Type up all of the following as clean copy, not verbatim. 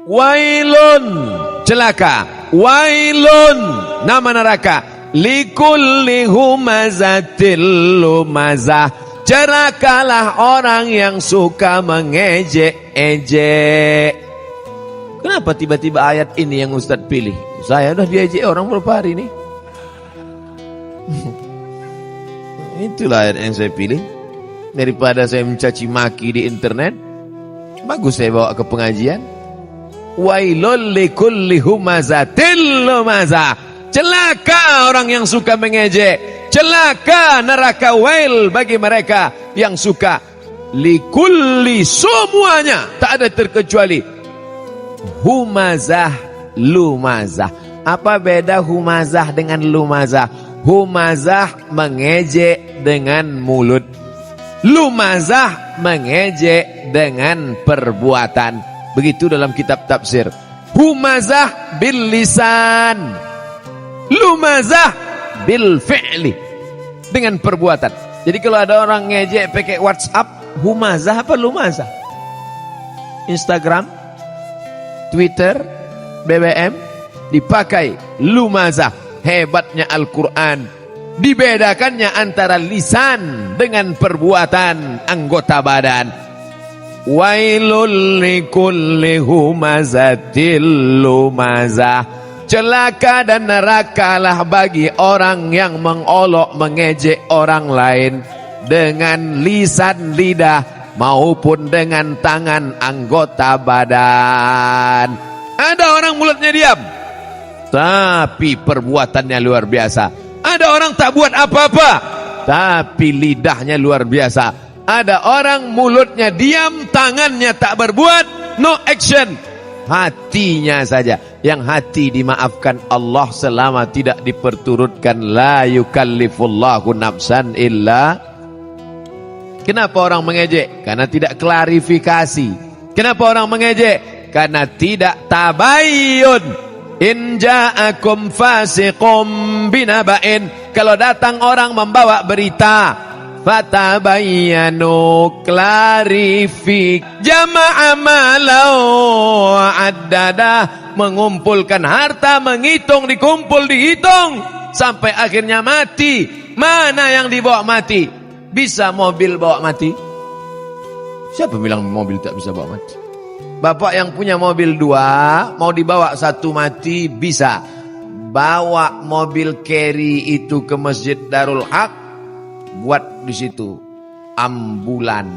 Wailun, celaka. Wailun, nama neraka. Likulli humazatil lumazah. Celakalah orang yang suka mengejek-ejek. Kenapa tiba-tiba ayat ini yang Ustadz pilih? Saya udah diejek orang berapa hari ini. Itulah ayat yang saya pilih. Daripada saya mencaci maki di internet, bagus saya bawa ke pengajian. Wailul likulli humazatil lumazah. Celaka orang yang suka mengejek. Celaka neraka wail bagi mereka yang suka. Likulli, semuanya, tak ada terkecuali. Humazah, lumazah. Apa beda humazah dengan lumazah? Humazah mengejek dengan mulut. Lumazah mengejek dengan perbuatan. Begitu dalam kitab tafsir. Humazah bil lisan, lumazah bil fi'li, dengan perbuatan. Jadi kalau ada orang ngejek pakai WhatsApp, humazah apa lumazah? Instagram, Twitter, BBM dipakai lumazah. Hebatnya Al-Quran, dibedakannya antara lisan dengan perbuatan anggota badan. Wailul likulli humazatil lumazah. Celaka dan nerakalah bagi orang yang mengolok mengejek orang lain dengan lisan lidah maupun dengan tangan anggota badan. Ada orang mulutnya diam, tapi perbuatannya luar biasa. Ada orang tak buat apa-apa, tapi lidahnya luar biasa. Ada orang mulutnya diam, tangannya tak berbuat, no action. Hatinya saja, yang hati dimaafkan Allah selama tidak diperturutkan. La yukallifullahu nafsan illa. Kenapa orang mengejek? Karena tidak klarifikasi. Kenapa orang mengejek? Karena tidak tabayyun. In ja'akum fasiqum binaba'in. Kalau datang orang membawa berita, fatabayyanu, klarifik. Jama'a malau addada, mengumpulkan harta, menghitung, dikumpul, dihitung sampai akhirnya mati. Mana yang dibawa mati? Bisa mobil bawa mati? Siapa bilang mobil tak bisa bawa mati? Bapak yang punya mobil 2, mau dibawa 1 mati, bisa. Bawa mobil carry itu ke Masjid Darul Haq, buat di situ ambulan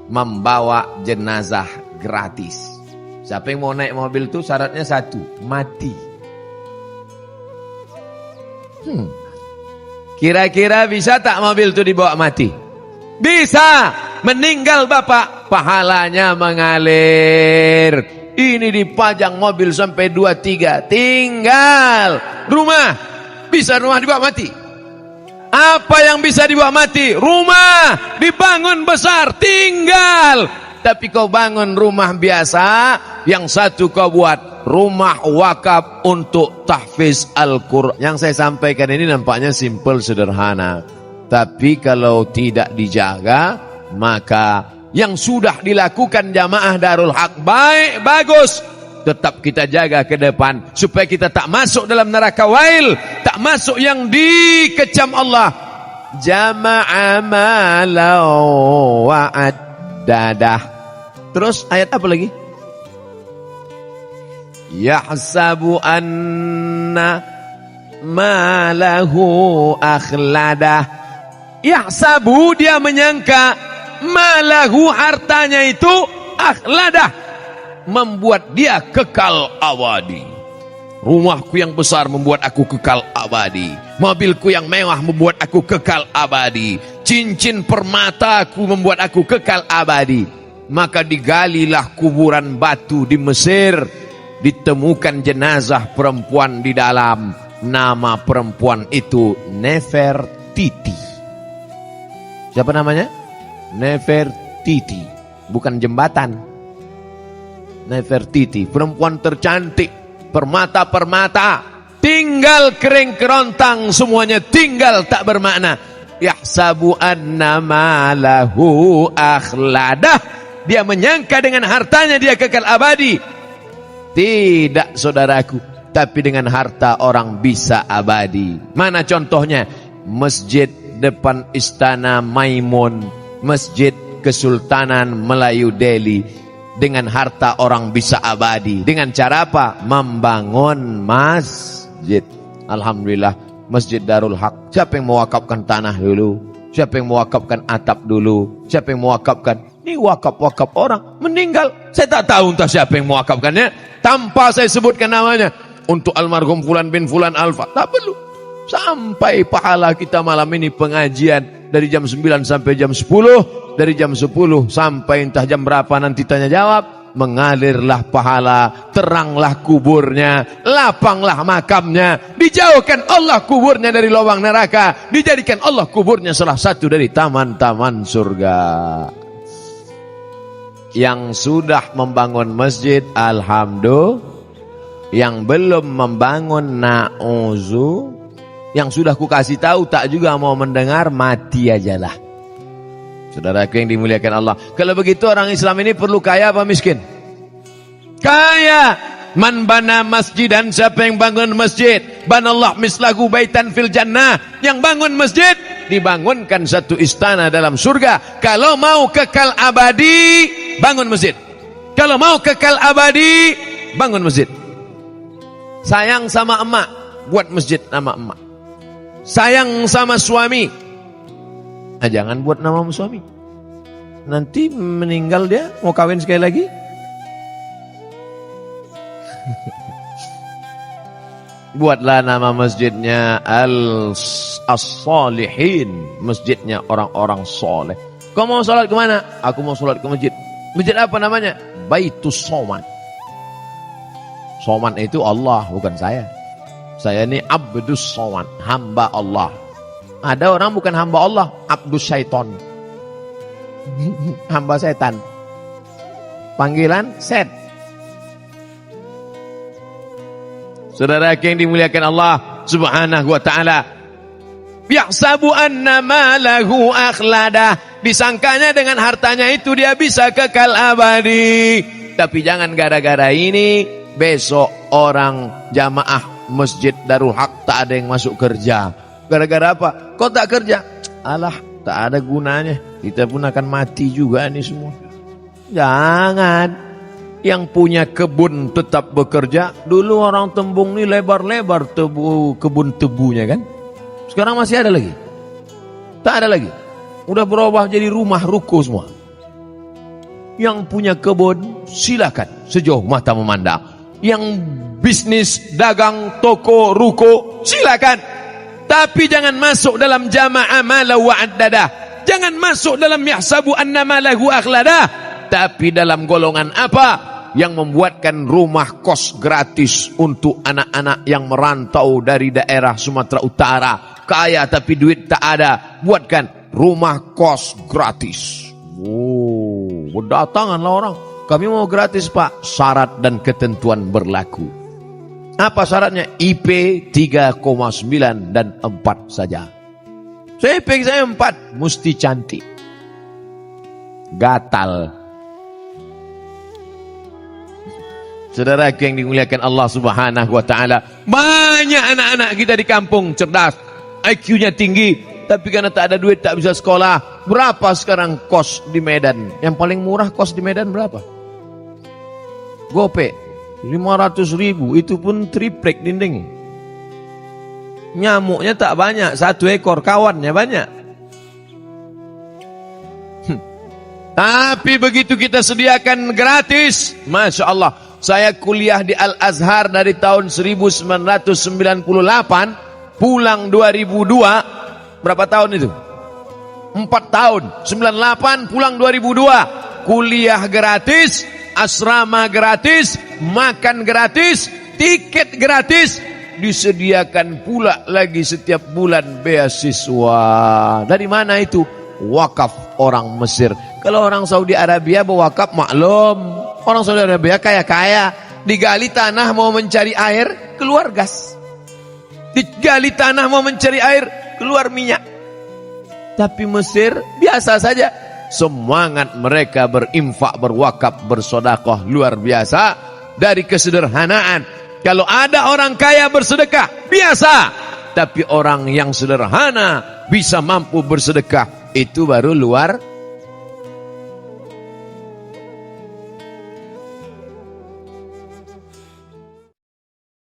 membawa jenazah gratis. Siapa yang mau naik mobil itu syaratnya 1, mati. Kira-kira bisa tak mobil itu dibawa mati? Bisa. Meninggal bapak, pahalanya mengalir. Ini dipajang mobil sampai 2-3, tinggal rumah. Bisa rumah dibawa mati? Apa yang bisa dibawa mati? Rumah dibangun besar, tinggal. Tapi kau bangun rumah biasa, yang satu kau buat rumah wakaf untuk tahfiz Al-Quran. Yang saya sampaikan ini nampaknya simple, sederhana. Tapi kalau tidak dijaga, maka yang sudah dilakukan jamaah Darul Haq baik, bagus. Tetap kita jaga ke depan supaya kita tak masuk dalam neraka wail, tak masuk yang dikecam Allah. Jama'a malau wa'addadah. Terus ayat apa lagi? Yahsabu anna malahu akhladah. Yahsabu, dia menyangka, malahu, hartanya itu, akhladah, membuat dia kekal abadi. Rumahku yang besar membuat aku kekal abadi. Mobilku yang mewah membuat aku kekal abadi. Cincin permataku membuat aku kekal abadi. Maka digalilah kuburan batu di Mesir. Ditemukan jenazah perempuan di dalam. Nama perempuan itu Nefertiti. Siapa namanya? Nefertiti. Bukan jembatan. Nefertiti, perempuan tercantik, permata-permata, tinggal kering kerontang, semuanya tinggal, tak bermakna. Yahsabu anna malahu akhladah. Dia menyangka dengan hartanya dia kekal abadi. Tidak, saudaraku. Tapi dengan harta orang bisa abadi. Mana contohnya? Masjid depan Istana Maimun, Masjid Kesultanan Melayu Delhi. Dengan harta orang bisa abadi. Dengan cara apa? Membangun masjid. Alhamdulillah, Masjid Darul Haq. Siapa yang mewakafkan tanah dulu? Siapa yang mewakafkan atap dulu? Siapa yang mewakafkan? Ini wakaf-wakaf orang meninggal. Saya tak tahu entah siapa yang mewakafkannya. Tanpa saya sebutkan namanya. Untuk almarhum Fulan bin Fulan Alfa. Tak perlu. Sampai pahala kita malam ini pengajian. Dari jam 9 sampai jam 10. Dari jam 10 sampai entah jam berapa nanti tanya jawab. Mengalirlah pahala. Teranglah kuburnya. Lapanglah makamnya. Dijauhkan Allah kuburnya dari lubang neraka. Dijadikan Allah kuburnya salah satu dari taman-taman surga. Yang sudah membangun masjid, alhamdulillah. Yang belum membangun, na'uzu. Yang sudah ku kasih tahu tak juga mau mendengar, mati ajalah. Saudaraku yang dimuliakan Allah. Kalau begitu orang Islam ini perlu kaya apa miskin? Kaya. Man bana masjidan, siapa yang bangun masjid? Banallah mislahu baitan fil jannah. Yang bangun masjid, dibangunkan satu istana dalam surga. Kalau mau kekal abadi, bangun masjid. Kalau mau kekal abadi, bangun masjid. Sayang sama emak, buat masjid nama emak. Sayang sama suami, jangan buat nama suami. Nanti meninggal dia, mau kawin sekali lagi. Buatlah nama masjidnya As-Salihin, masjidnya orang-orang soleh. Kau mau sholat kemana? Aku mau sholat ke masjid. Masjid apa namanya? Baitus Soman. Soman itu Allah, bukan saya. Saya ini Abdus Soman, hamba Allah. Ada orang bukan hamba Allah, Abdus Syaiton. Hamba setan. Panggilan set. Saudara yang dimuliakan Allah Subhanahu wa taala. Yahsabu anna malahu akhlada. Disangkanya dengan hartanya itu dia bisa kekal abadi. Tapi jangan gara-gara ini besok orang jamaah Masjid Darul Haq tak ada yang masuk kerja. Gara-gara apa? Kok tak kerja? Alah, tak ada gunanya. Kita pun akan mati juga nih semua. Jangan. Yang punya kebun tetap bekerja. Dulu orang Tembung nih lebar-lebar kebun tebunya kan. Sekarang masih ada lagi? Tak ada lagi. Udah berubah jadi rumah ruko semua. Yang punya kebun silakan sejauh mata memandang. Yang bisnis, dagang, toko, ruko, silakan. Tapi jangan masuk dalam jama'a mala wa'addada. Jangan masuk dalam yahsabu anna malahu akhlada. Tapi dalam golongan apa? Yang membuatkan rumah kos gratis untuk anak-anak yang merantau dari daerah Sumatera Utara. Kaya tapi duit tak ada. Buatkan rumah kos gratis. Oh, berdatanganlah orang. Kami mau gratis pak. Syarat dan ketentuan berlaku. Apa syaratnya? IP 3,9 dan 4 saja. Saya IP saya 4. Mesti cantik. Gatal. Saudara yang dimuliakan Allah Subhanahu wa taala. Banyak anak-anak kita di kampung cerdas. IQ-nya tinggi. Tapi karena tak ada duit tak bisa sekolah. Berapa sekarang kos di Medan? Yang paling murah kos di Medan berapa? Gope 500.000. Itu pun triplek dinding. Nyamuknya tak banyak. 1 ekor, kawannya banyak. Tapi begitu kita sediakan gratis, Masya Allah. Saya kuliah di Al-Azhar dari tahun 1998. Pulang 2002. Berapa tahun itu? 4 tahun. 98 pulang 2002. Kuliah gratis, asrama gratis, makan gratis, tiket gratis, disediakan pula lagi setiap bulan beasiswa. Dari mana itu? Wakaf orang Mesir. Kalau orang Saudi Arabia berwakaf maklum. Orang Saudi Arabia kaya-kaya. Digali tanah mau mencari air, keluar gas. Digali tanah mau mencari air, keluar minyak. Tapi Mesir biasa saja. Semangat mereka berinfak, berwakaf, bersedekah luar biasa. dari kesederhanaan. Kalau ada orang kaya bersedekah, biasa. Tapi orang yang sederhana bisa mampu bersedekah, itu baru luar